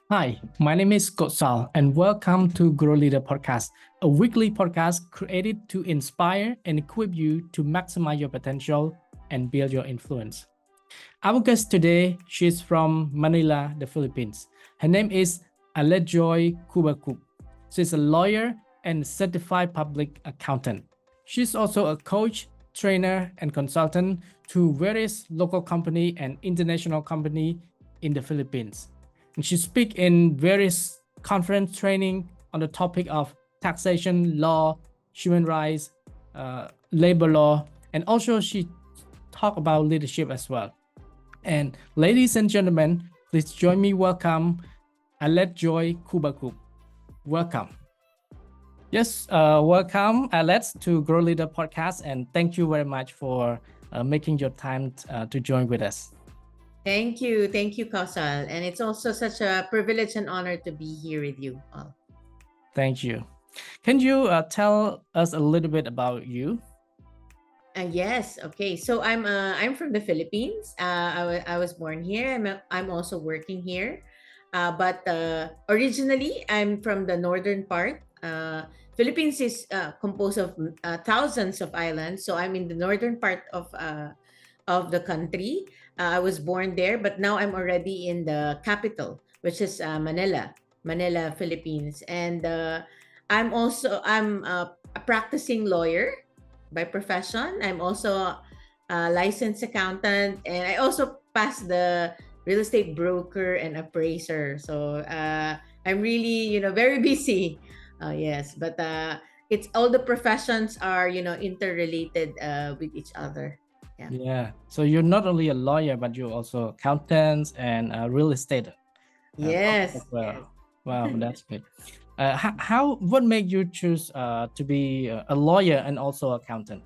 Hi, my name is Kosal, and welcome to Grow Leader Podcast, a weekly podcast created to inspire and equip you to maximize your potential and build your influence. Our guest today, she's from Manila, the Philippines. Her name is Aleth Cubacub. She's a lawyer and certified public accountant. She's also a coach, trainer, and consultant to various local company and international company in the Philippines. And she speaks in various conference training on the topic of taxation law, human rights, labor law, and also she talk about leadership as well. And ladies and gentlemen, please join me welcome Aleth Cubacub. Welcome. Yes, welcome Aleth to Grow Leader Podcast, and thank you very much for making your time to join with us. Thank you, Kosal. And it's also such a privilege and honor to be here with you all. Thank you. Can you tell us a little bit about you? Yes. Okay. So I'm from the Philippines. I was born here. I'm also working here. But originally, I'm from the northern part. Philippines is composed of thousands of islands. So I'm in the northern part of the country. I was born there, but now I'm already in the capital, which is Manila, Philippines. And I'm a practicing lawyer by profession. I'm also a licensed accountant, and I also passed the real estate broker and appraiser. So I'm really, very busy. Yes, but it's all the professions are, interrelated with each other. Yeah. Yeah. So you're not only a lawyer, but you're also accountant and real estate as Yes. Yes. well. Wow, that's good. What made you choose to be a lawyer and also accountant?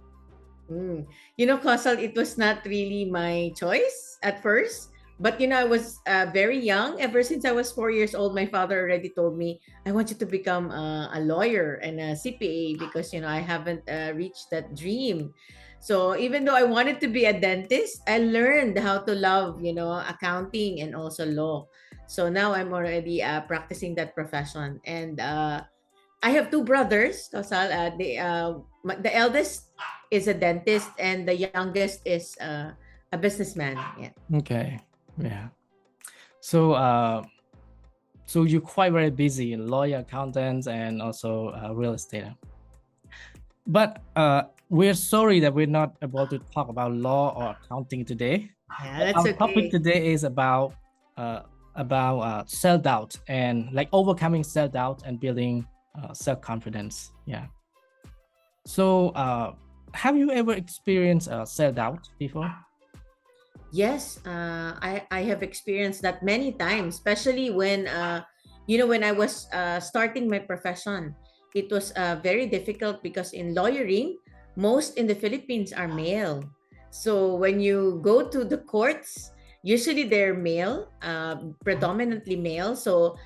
Kosal, it was not really my choice at first. But, I was very young. Ever since I was 4 years old, my father already told me, I want you to become a lawyer and a CPA because, I haven't reached that dream. So even though I wanted to be a dentist, I learned how to love, accounting and also law. So now I'm already practicing that profession. And I have two brothers, Kosal. The eldest is a dentist, and the youngest is a businessman. Yeah. Okay. Yeah. So so you're quite very busy, lawyer, accountant, and also real estate. But we're sorry that we're not able to talk about law or accounting today. Yeah, that's Our topic okay. today is about self-doubt and like overcoming self-doubt and building self-confidence. Yeah. So have you ever experienced self-doubt before? Yes, I have experienced that many times, especially when I was starting my profession. It was very difficult because in lawyering, most in the Philippines are male. So when you go to the courts, usually they're male, predominantly male. So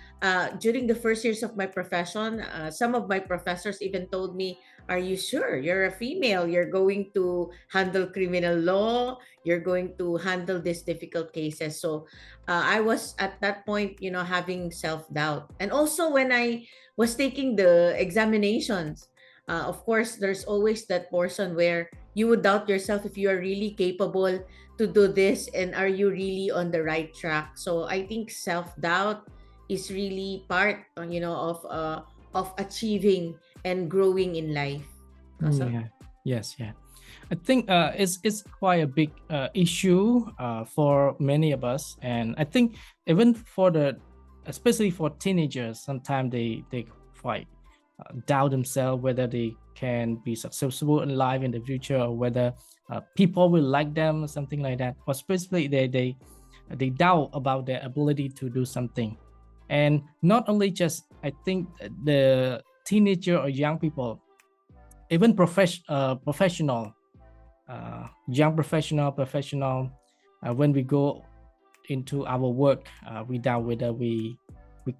during the first years of my profession, some of my professors even told me, "Are you sure you're a female? You're going to handle criminal law? You're going to handle these difficult cases." So I was at that point, having self-doubt. And also when I was taking the examinations, of course there's always that portion where you would doubt yourself if you are really capable to do this, and are you really on the right track. So I think self-doubt is really part of achieving and growing in life. So, Yeah. Yes. Yeah. I think it's quite a big issue for many of us, and I think even especially for teenagers, sometimes they quite doubt themselves whether they can be successful in life in the future, or whether people will like them or something like that. Or specifically, they doubt about their ability to do something, and not only just I think the teenager or young people, even professional, young professional, when we go into our work, we doubt whether we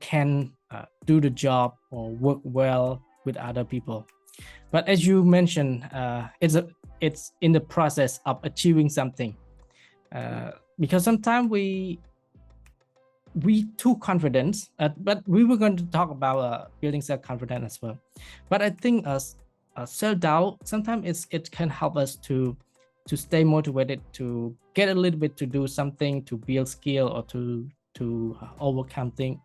can do the job or work well with other people. But as you mentioned, it's in the process of achieving something, because sometimes we too confident, but we were going to talk about building self-confidence as well. But I think self-doubt sometimes it can help us to stay motivated, to get a little bit to do something, to build skill, or to overcoming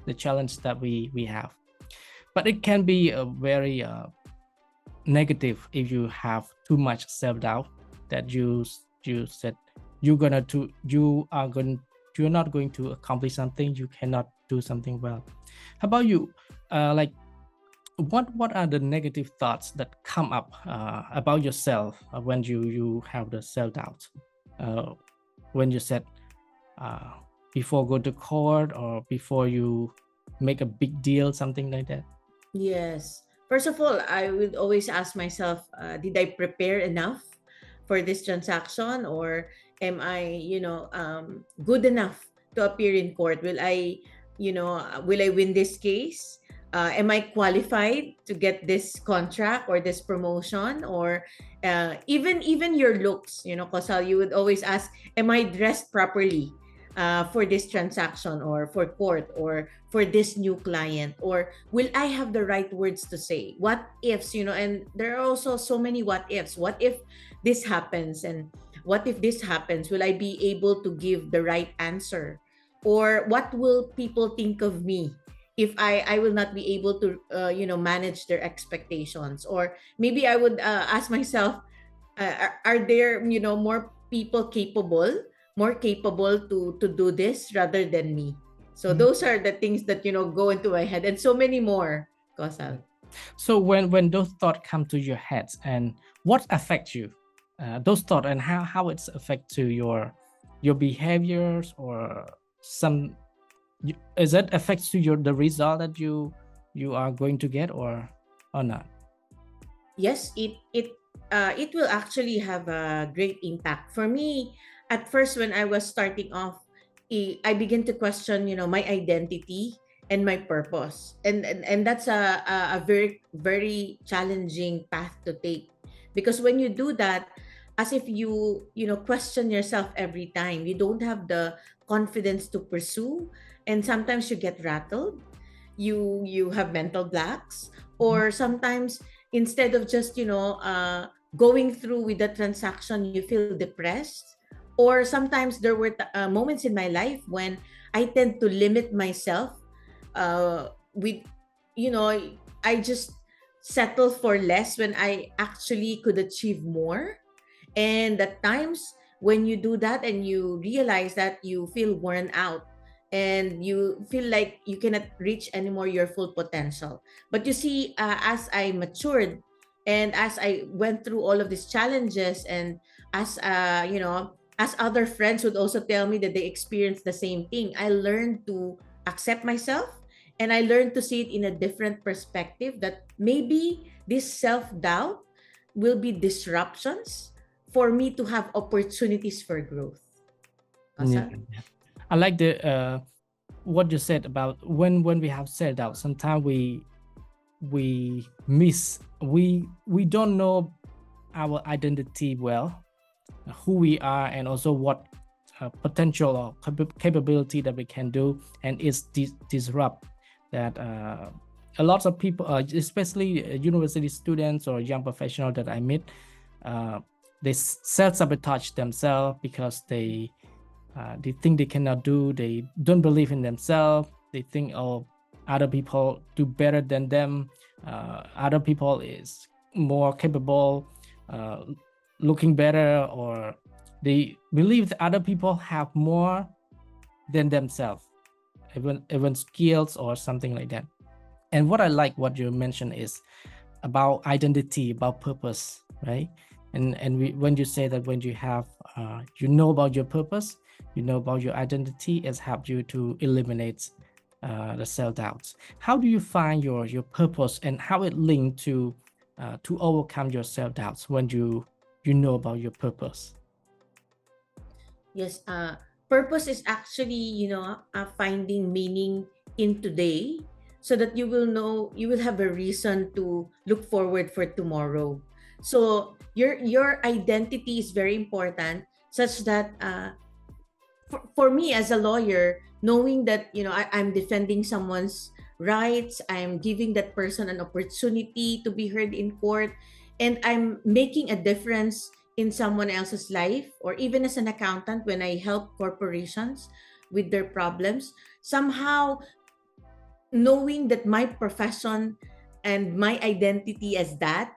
the challenge that we have. But it can be a very negative if you have too much self-doubt, that you said you're not going to accomplish something, you cannot do something well. How about you? Like, what are the negative thoughts that come up about yourself when you have the self-doubt? When you said before go to court, or before you make a big deal, something like that? Yes. First of all, I would always ask myself, did I prepare enough for this transaction, or am I, good enough to appear in court? Will I win this case? Am I qualified to get this contract or this promotion? Or even your looks, Kosal, you would always ask, am I dressed properly for this transaction, or for court, or for this new client? Or will I have the right words to say? What ifs, and there are also so many what ifs. What if this happens? And what if this happens? Will I be able to give the right answer? Or what will people think of me if I will not be able to manage their expectations? Or maybe I would ask myself, are there more people more capable to do this rather than me? So those are the things that go into my head, and so many more, Kosal. So when those thoughts come to your head, and what affects you, those thoughts, and how it's affect to your behaviors, or is that affects to the result that you are going to get, or not? Yes, it will actually have a great impact for me. At first, when I was starting off, I began to question, my identity and my purpose, and that's a very very challenging path to take, because when you do that, as if you question yourself every time, you don't have the confidence to pursue, and sometimes you get rattled, you have mental blocks, or sometimes instead of just going through with the transaction, you feel depressed. Or sometimes there were moments in my life when I tend to limit myself, with I just settle for less when I actually could achieve more. And at times when you do that and you realize that you feel worn out, and you feel like you cannot reach anymore your full potential. But you see, as I matured, and as I went through all of these challenges, and as as other friends would also tell me that they experienced the same thing, I learned to accept myself, and I learned to see it in a different perspective, that maybe this self-doubt will be disruptions for me to have opportunities for growth. Yeah. I like the what you said about when we have self-doubt. Sometimes we don't know our identity well, who we are, and also what potential or capability that we can do, and it's disrupt that a lot of people, especially university students or young professionals that I meet, they self-sabotage themselves because they think they cannot do, they don't believe in themselves, they think, oh, other people do better than them, other people is more capable, looking better, or they believe that other people have more than themselves, even skills or something like that. And what I like what you mentioned is about identity, about purpose, right? And when you say that when you have about your purpose, about your identity, it's helped you to eliminate the self-doubts. How do you find your purpose, and how it linked to overcome your self-doubts when you know about your purpose? Yes, purpose is actually, finding meaning in today, so that you will have a reason to look forward for tomorrow. So your identity is very important, such that for me as a lawyer, knowing that I'm defending someone's rights, I'm giving that person an opportunity to be heard in court, and I'm making a difference in someone else's life, or even as an accountant when I help corporations with their problems. Somehow, knowing that my profession and my identity as that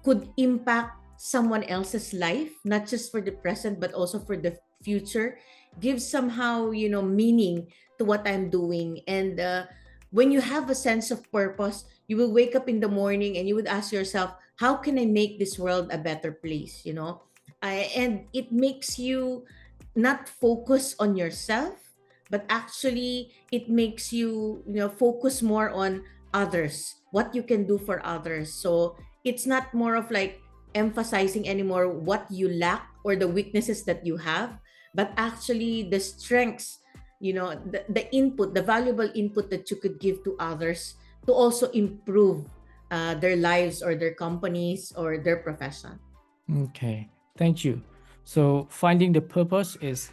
could impact someone else's life, not just for the present but also for the future, gives somehow meaning to what I'm doing. And when you have a sense of purpose, you will wake up in the morning and you would ask yourself, how can I make this world a better place? And it makes you not focus on yourself, but actually it makes you focus more on others, what you can do for others. So it's not more of like emphasizing anymore what you lack or the weaknesses that you have, but actually the strengths, the input, the valuable input that you could give to others to also improve their lives or their companies or their profession. Okay, thank you. So finding the purpose is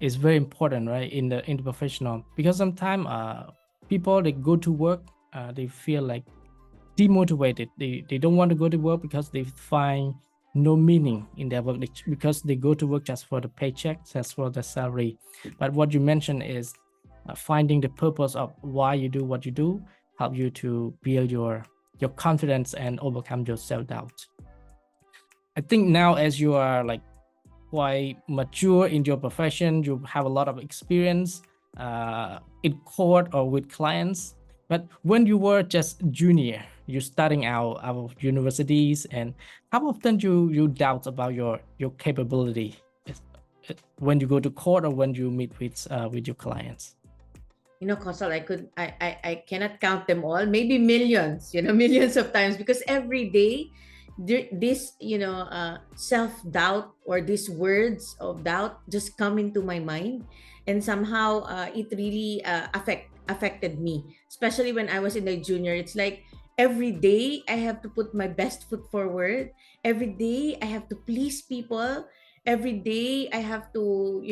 very important, right, in the professional, because sometimes people, they go to work, they feel like demotivated. They don't want to go to work because they find no meaning in their work, because they go to work just for the paycheck, just for the salary. But what you mentioned is finding the purpose of why you do what you do help you to build your confidence and overcome your self-doubt. I think now, as you are like quite mature in your profession, you have a lot of experience in court or with clients. But when you were just junior, you starting out of universities, and how often you doubt about your capability when you go to court or when you meet with your clients? Kosal, I cannot count them all, maybe millions, millions of times, because every day this self-doubt or these words of doubt just come into my mind. And somehow it really affected me, especially when I was in the junior. It's like every day I have to put my best foot forward, every day I have to please people, every day I have to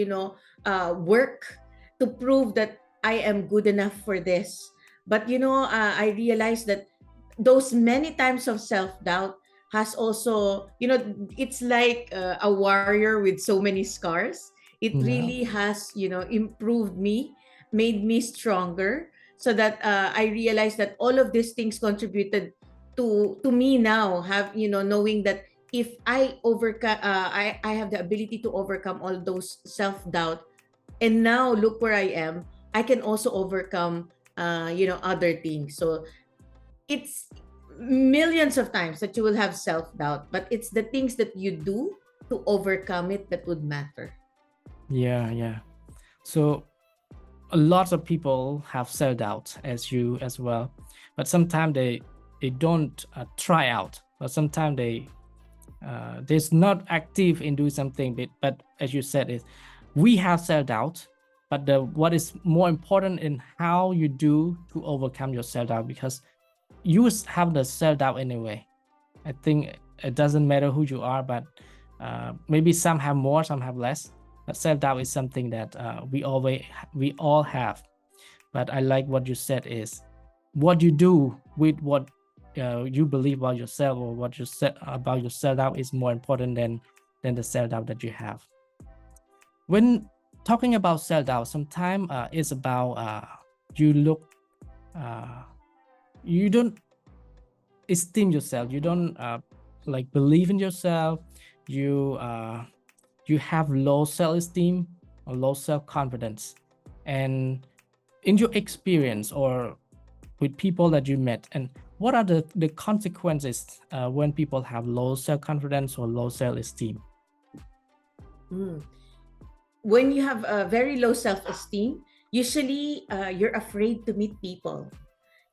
work to prove that I am good enough for this. But I realized that those many times of self-doubt has also, it's like a warrior with so many scars. It Yeah. really has improved me, made me stronger, so that I realized that all of these things contributed to me now have knowing that if I overcome I have the ability to overcome all those self-doubt, and now look where I am, I can also overcome other things. So it's millions of times that you will have self-doubt, but it's the things that you do to overcome it that would matter. Yeah. So a lot of people have self-doubt, as you as well, but sometimes they don't try out, or sometimes they're not active in doing something. But as you said, is we have self-doubt, but what is more important in how you do to overcome your self-doubt, because you have the self-doubt anyway. I think it doesn't matter who you are, but maybe some have more, some have less. But self-doubt is something that we all have. But I like what you said is what you do with what you believe about yourself, or what you said about your self-doubt, is more important than the self-doubt that you have. When talking about self-doubt, sometimes it's about you look, you don't esteem yourself, you don't like believe in yourself, you have low self-esteem or low self-confidence. And in your experience or with people that you met, and what are the consequences when people have low self-confidence or low self-esteem? Mm. When you have a very low self-esteem, usually you're afraid to meet people.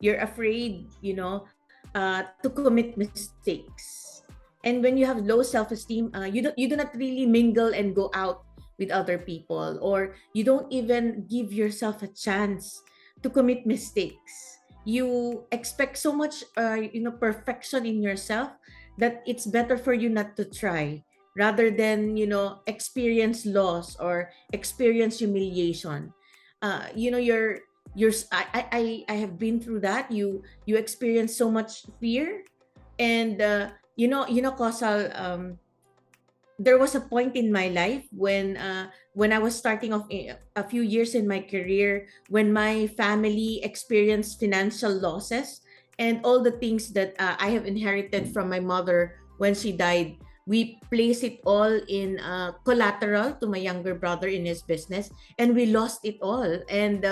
You're afraid, to commit mistakes. And when you have low self-esteem, you do not really mingle and go out with other people, or you don't even give yourself a chance to commit mistakes. You expect so much, perfection in yourself, that it's better for you not to try, rather than experience loss or experience humiliation. I have been through that. You experience so much fear. And Kosal, there was a point in my life when I was starting off a few years in my career, when my family experienced financial losses, and all the things that I have inherited from my mother when she died. We placed it all in collateral to my younger brother in his business, and we lost it all. And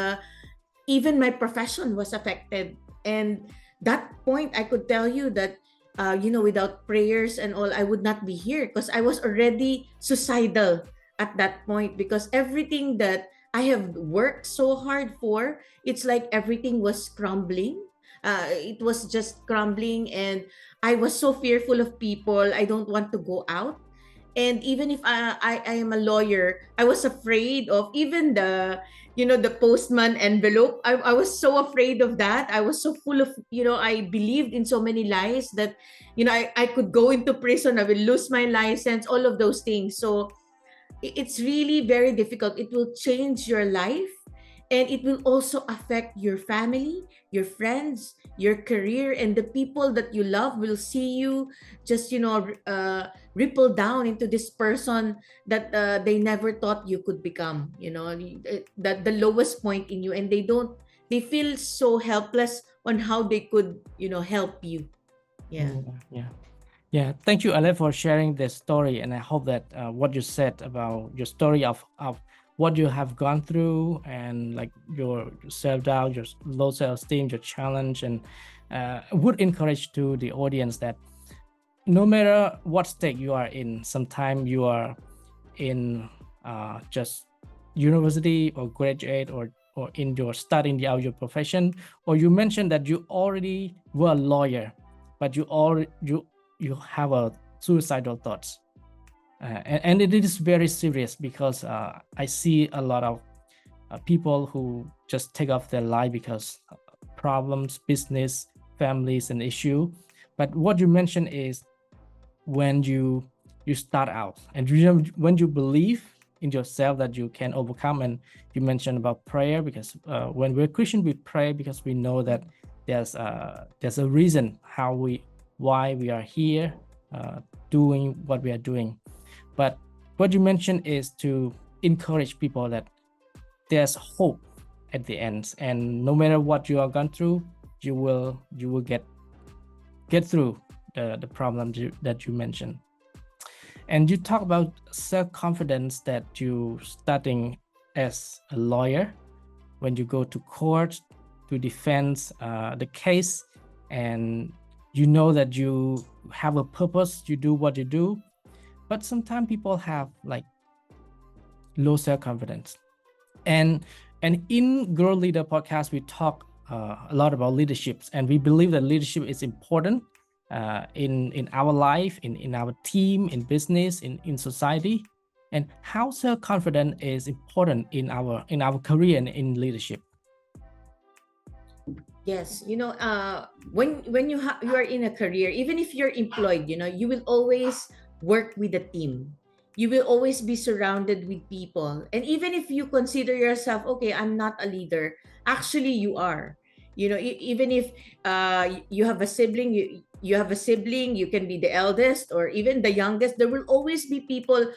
even my profession was affected. And that point, I could tell you that, without prayers and all, I would not be here, because I was already suicidal at that point, because everything that I have worked so hard for, it's like everything was crumbling. It was just crumbling, and I was so fearful of people. I don't want to go out. And even if I am a lawyer, I was afraid of even the postman envelope. I was so afraid of that. I was so full of, I believed in so many lies that, I could go into prison, I will lose my license, all of those things. So it's really very difficult. It will change your life, and it will also affect your family, your friends, your career, and the people that you love will see you just, ripple down into this person that they never thought you could become. That the lowest point in you, and they feel so helpless on how they could, help you. Yeah. Yeah. Yeah, thank you, Aleth, for sharing this story. And I hope that what you said about your story of what you have gone through, and like your self-doubt, your low self-esteem, your challenge, and would encourage to the audience that no matter what state you are in, sometimes you are in just university or graduate, or in your studying out your profession, or you mentioned that you already were a lawyer, but you have a suicidal thoughts, and it is very serious, because I see a lot of people who just take off their life because problems, business, families, and issue. But what you mentioned is when you start out, and when you believe in yourself that you can overcome. And you mentioned about prayer, because when we're Christian, we pray because we know that there's a reason why we are here doing what we are doing. But what you mentioned is to encourage people that there's hope at the end, and no matter what you are gone through, you will get through the problem that you mentioned. And you talk about self-confidence, that you starting as a lawyer, when you go to court to defend the case, and you know that you have a purpose, you do what you do. But sometimes people have like low self-confidence. And in Grow Leader podcast, we talk a lot about leaderships, and we believe that leadership is important in our life, in our team, in business, in society, and how self-confidence is important in our career and in leadership. Yes, when you are in a career, even if you're employed, you will always work with a team. You will always be surrounded with people. And even if you consider yourself, okay, I'm not a leader, actually you are. Even if you have a sibling, you have a sibling, you can be the eldest or even the youngest, there will always be people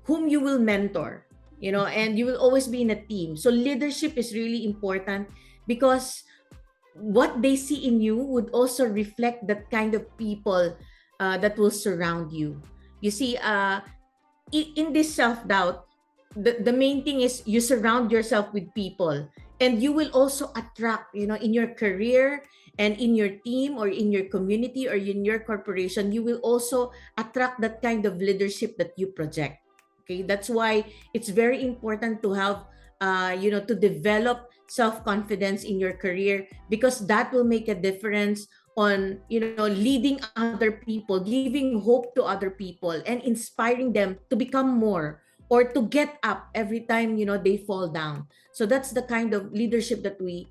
whom you will mentor, and you will always be in a team. So leadership is really important, because what they see in you would also reflect that kind of people that will surround you. You see, in this self-doubt, the main thing is you surround yourself with people, and you will also attract, in your career and in your team or in your community or in your corporation, you will also attract that kind of leadership that you project. Okay, that's why it's very important to have to develop self-confidence in your career, because that will make a difference on leading other people, giving hope to other people, and inspiring them to become more, or to get up every time they fall down. So that's the kind of leadership that we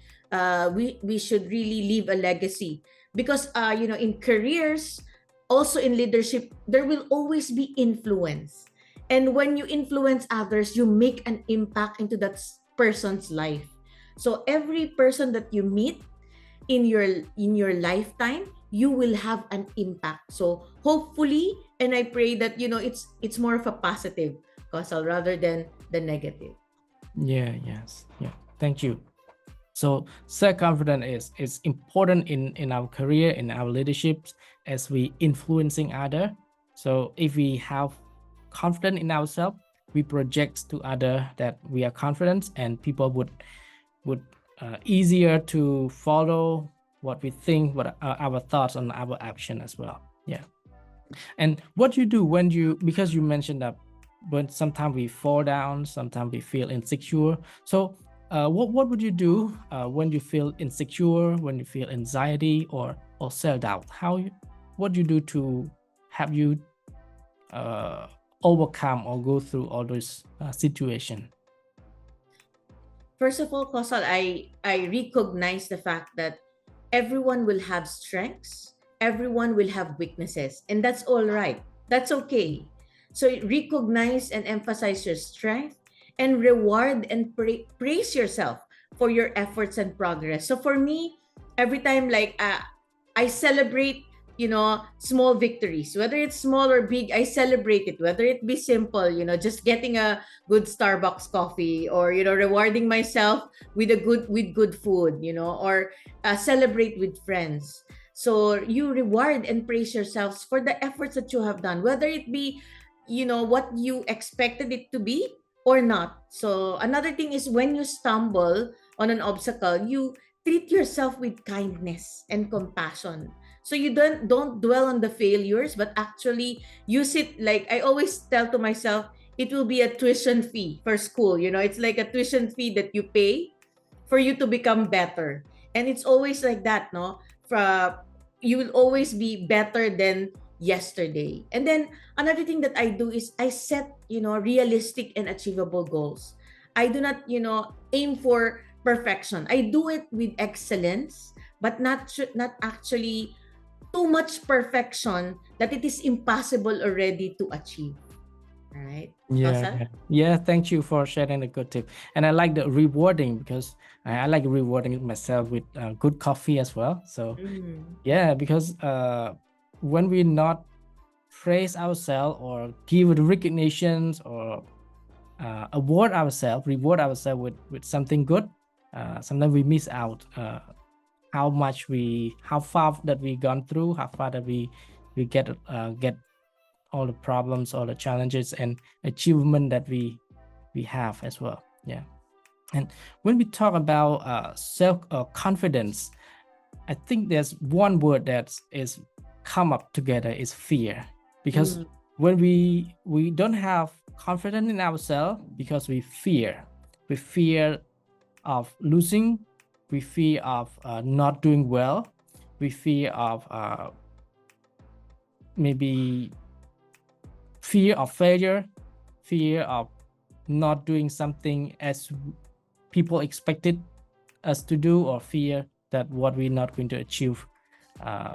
should really leave a legacy, because in careers, also in leadership, there will always be influence. And when you influence others, you make an impact into that person's life. So every person that you meet in your lifetime, you will have an impact. So hopefully, and I pray that it's more of a positive causal rather than the negative. Yeah, yes. Yeah. Thank you. So self-confidence is important in our career, in our leaderships, as we influencing other. So if we have confidence in ourselves, we project to other that we are confident, and people would easier to follow what we think, what our thoughts and our action as well. Yeah. And what you do when because you mentioned that when sometimes we fall down, sometimes we feel insecure. So what would you do when you feel insecure, when you feel anxiety or self-doubt? What do you do to have you overcome or go through all those situation? First of all, Kosal, I recognize the fact that everyone will have strengths, everyone will have weaknesses, and that's all right. That's okay. So recognize and emphasize your strength and reward and praise yourself for your efforts and progress. So for me, every time I celebrate small victories, whether it's small or big, I celebrate it, whether it be simple, just getting a good Starbucks coffee, or rewarding myself with good food, or celebrate with friends. So you reward and praise yourselves for the efforts that you have done, whether it be what you expected it to be or not. So another thing is, when you stumble on an obstacle, you treat yourself with kindness and compassion. So you don't dwell on the failures, but actually use it. Like I always tell to myself, it will be a tuition fee for school. It's like a tuition fee that you pay for you to become better. And it's always like that, no? You will always be better than yesterday. And then another thing that I do is I set, realistic and achievable goals. I do not, aim for perfection. I do it with excellence, but not actually too much perfection that it is impossible already to achieve. All right, Yeah, Kosal? yeah, yeah. Thank you for sharing the good tip, and I like the rewarding because I like rewarding myself with good coffee as well. So Mm. yeah, because when we not praise ourselves or give the recognitions or reward ourselves with something good, sometimes we miss out how far that we gone through, how far that we get all the problems, all the challenges and achievement that we have as well. Yeah. And when we talk about self confidence, I think there's one word that is come up together is fear, because Mm. when we don't have confidence in ourselves because we fear of losing, we fear of not doing well, we fear of maybe fear of failure, fear of not doing something as people expected us to do, or fear that what we're not going to achieve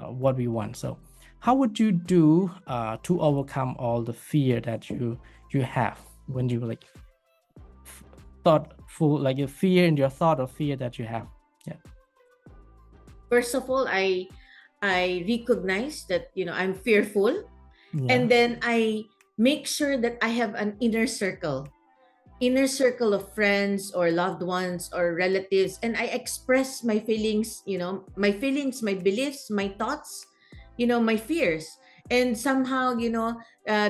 what we want. So how would you do to overcome all the fear that you have when you like thoughtful, like a fear in your thought or fear that you have? Yeah. First of all, I recognize that I'm fearful, Yeah. and then I make sure that I have an inner circle of friends or loved ones or relatives, and I express my feelings, my beliefs, my thoughts, my fears. And somehow,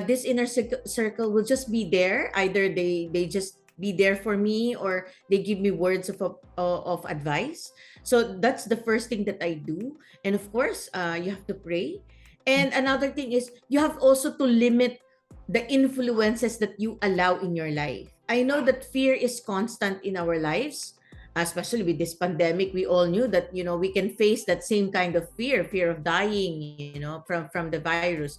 this inner circle will just be there. Either they just be there for me, or they give me words of advice. So that's the first thing that I do. And of course, you have to pray. And another thing is, you have also to limit the influences that you allow in your life. I know that fear is constant in our lives, especially with this pandemic. We all knew that we can face that same kind of fear of dying, from the virus.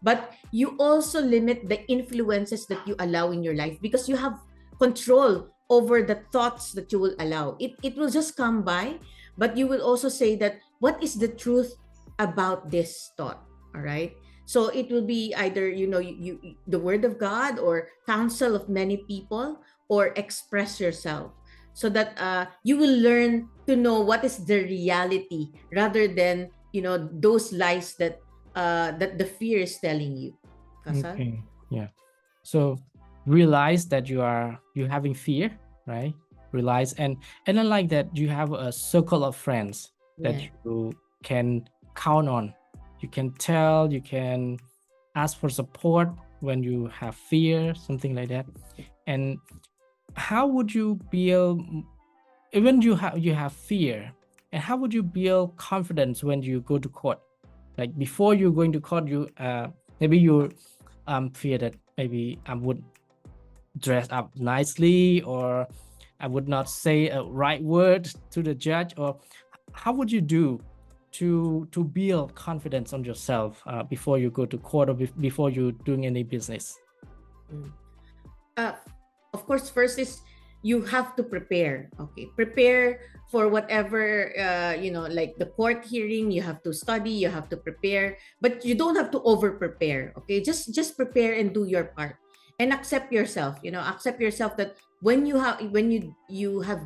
But you also limit the influences that you allow in your life, because you have control over the thoughts that you will allow. It will just come by, but you will also say that, what is the truth about this thought? All right. So it will be either the word of God, or counsel of many people, or express yourself. so that you will learn to know what is the reality rather than those lies that the fear is telling you. Kasal? Okay. Yeah. So realize that you're having fear, right? Realize, and I like that you have a circle of friends that Yeah. you can count on. You can tell, you can ask for support when you have fear, something like that. And how would you build, even you have fear, and how would you build confidence when you go to court? Like before you're going to court, you maybe you fear that maybe I would dress up nicely, or I would not say a right word to the judge, or how would you do to build confidence on yourself before you go to court, or before you're doing any business? Mm. uh, of course, first is you have to prepare. Okay, prepare for whatever like the court hearing. You have to study, you have to prepare, but you don't have to over prepare. Okay, just prepare and do your part, and accept yourself. Accept yourself that when you have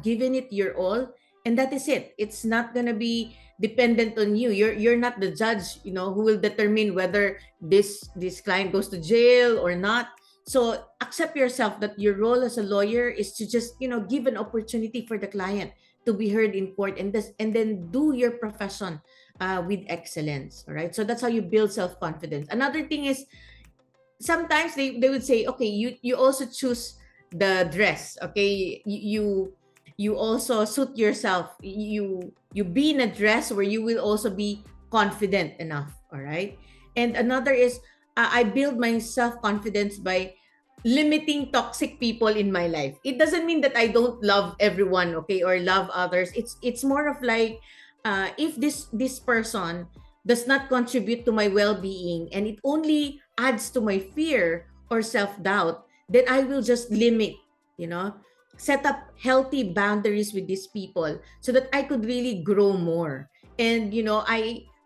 given it your all, and that is it. It's not gonna be dependent on you. You're not the judge, who will determine whether this client goes to jail or not. So accept yourself that your role as a lawyer is to just give an opportunity for the client to be heard in court, and then do your profession with excellence. All right, so that's how you build self-confidence. Another thing is, sometimes they would say, okay, you also choose the dress. Okay, you also suit yourself. You be in a dress where you will also be confident enough. All right. And another is, I build my self-confidence by limiting toxic people in my life. It doesn't mean that I don't love everyone, okay, or love others. It's more of like, if this person does not contribute to my well-being, and it only adds to my fear or self-doubt, then I will just limit, you know, set up healthy boundaries with these people so that I could really grow more. And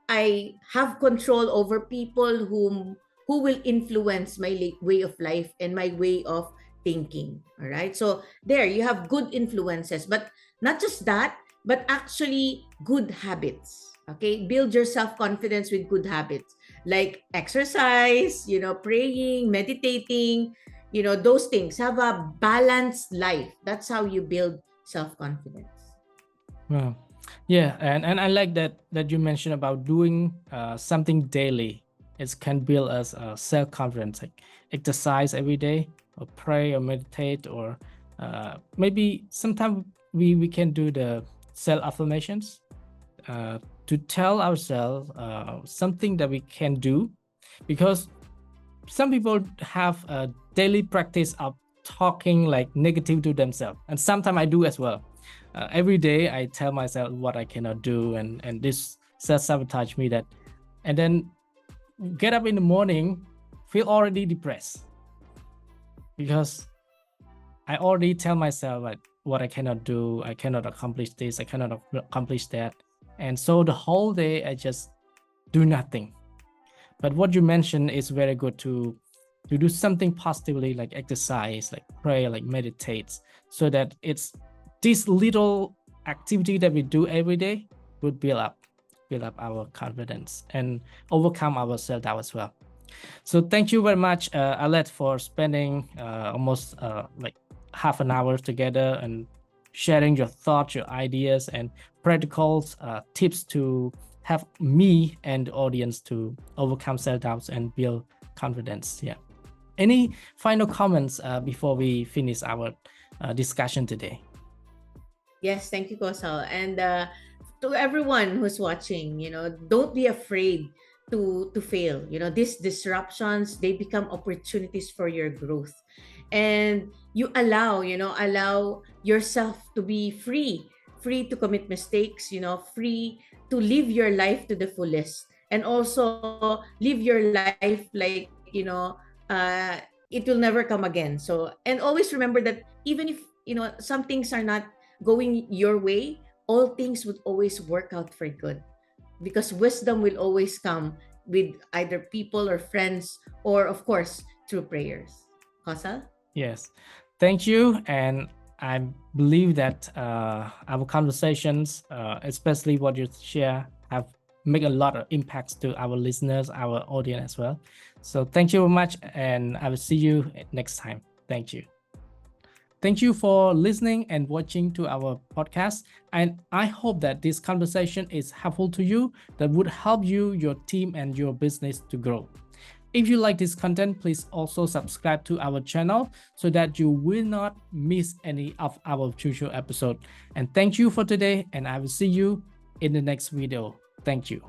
I have control over people who will influence my way of life and my way of thinking. All right. So there you have good influences, but not just that, but actually good habits. Okay. Build your self confidence with good habits like exercise, praying, meditating, those things. Have a balanced life. That's how you build self confidence. Wow. Yeah, and I like that you mentioned about doing something daily. It can build us self-confidence, like exercise every day, or pray, or meditate, or maybe sometimes we can do the self-affirmations to tell ourselves something that we can do, because some people have a daily practice of talking like negative to themselves, and sometimes I do as well. Every day I tell myself what I cannot do, and this self-sabotage me, that, and then get up in the morning, feel already depressed, because I already tell myself like what I cannot do, I cannot accomplish this, I cannot accomplish that, and so the whole day I just do nothing. But what you mentioned is very good, to do something positively, like exercise, like pray, like meditate, so that it's this little activity that we do every day would build up our confidence and overcome our self-doubt as well. So thank you very much, Aleth, for spending almost like half an hour together and sharing your thoughts, your ideas, and practical tips to have me and the audience to overcome self-doubts and build confidence. Yeah. Any final comments before we finish our discussion today? Yes, thank you, Kosal. And to everyone who's watching, don't be afraid to fail. These disruptions, they become opportunities for your growth. And you allow yourself to be free to commit mistakes, free to live your life to the fullest. And also live your life like, it will never come again. So, and always remember that even if, some things are not going your way, all things would always work out for good, because wisdom will always come with either people or friends, or of course through prayers. Kosal? Yes. Thank you. And I believe that our conversations, especially what you share, have make a lot of impacts to our listeners, our audience as well. So thank you very much, and I will see you next time. Thank you. Thank you for listening and watching to our podcast. And I hope that this conversation is helpful to you, that would help you, your team, and your business to grow. If you like this content, please also subscribe to our channel so that you will not miss any of our future episode. And thank you for today, and I will see you in the next video. Thank you.